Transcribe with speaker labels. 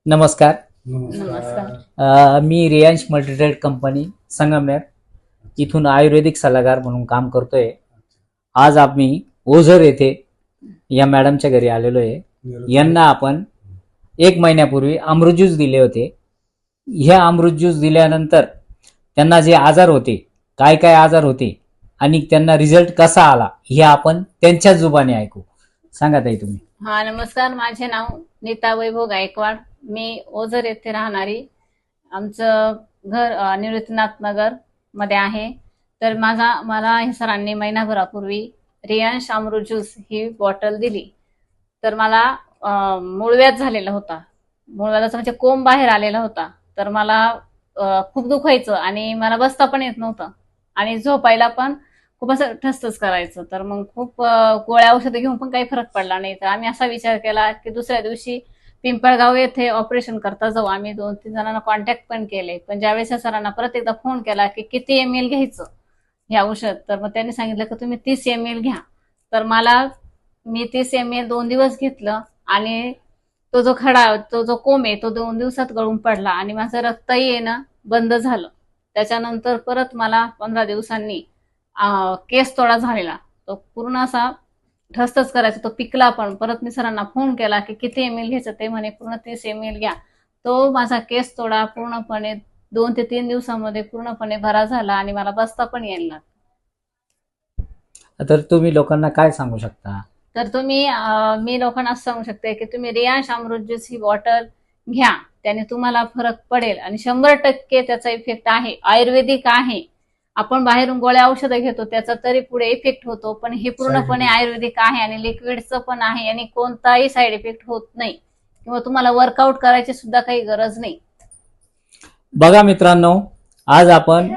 Speaker 1: नमस्कार.
Speaker 2: नमस्कार.
Speaker 1: मी Riyansh multitrade company Sangamner इथून आयुर्वेदिक सल्लागार म्हणून काम करतोय. आज आम्ही ओझर येथे या मॅडमच्या घरी आलेलो आहे. यांना आपण 1 महिन्यापूर्वी अमृत ज्यूस दिले होते. ह्या अमृत ज्यूस दिल्यानंतर त्यांना जे आजार होते, काय काय आजार होते आणि त्यांना रिझल्ट कसा आला हे आपण त्यांच्या जुबाने ऐकू. सांगा ताई तुम्ही.
Speaker 2: हा, नमस्कार. माझे नाव नीता वैभव गायकवाड. मी ओझर येथे राहणारी. आमचं घर निवृत्तीनाथ नगर मध्ये आहे. तर मला हे सरांनी महिनाभरापूर्वी रियांश अमृत ज्यूस ही बॉटल दिली. तर मला मूळव्याध झालेला होता. मूळव्याधाचा म्हणजे कोंब बाहेर आलेला होता. तर मला खूप दुखायचं आणि मला बसता पण येत नव्हतं आणि झोपायला पण खूप असं ठसठस करायचं. तर मग खूप गोळ्या औषधं घेऊन पण काही फरक पडला नाही. तर आम्ही असा विचार केला की दुसऱ्या दिवशी पिंपळगाव येथे ऑपरेशन करता जाऊ. आम्ही 2-3 जणांना कॉन्टॅक्ट पण केले. पण ज्यावेळेस या सरांना परत एकदा फोन केला की किती ml घ्यायचं हे औषध, तर मग त्यांनी सांगितलं की तुम्ही 30 ml घ्या. तर मी 30 ml 2 दिवस घेतलं आणि तो जो कोंब आहे तो 2 दिवसात गळून पडला आणि माझं रक्तही येणं बंद झालं. त्याच्यानंतर परत मला 15 दिवसांनी केस तोडा झालेला. तो पूर्ण असा ठसठस करायचा, तो पिकला पण. परत मी सरांना फोन केला की किती ml घ्यायचं, ते म्हणे पूर्ण 30 ml घ्या. तो माझा केस तोडा पूर्णपणे 2 ते 3 दिवसामध्ये पूर्णपणे बरा झाला आणि मला बसता पण यायला लागला.
Speaker 1: तर तुम्ही लोकांना काय सांगू शकता?
Speaker 2: तर मी लोकांना असं सांगू शकते की तुम्ही रियांश अमृत ज्यूस ही बॉटल घ्या. त्याने तुम्हाला फरक पडेल आणि 100% त्याचा इफेक्ट आहे. आयुर्वेदिक आहे. आपण बाहेरून गोळ्या औषधं घेतो त्याचा तरी पुढे इफेक्ट होतो, पण हे पूर्णपणे आयुर्वेदिक आहे आणि लिक्विडचं पण आहे आणि कोणताही साईड इफेक्ट होत नाही किंवा तुम्हाला वर्कआउट करायची सुद्धा काही गरज नाही.
Speaker 1: बघा मित्रांनो, आज आपण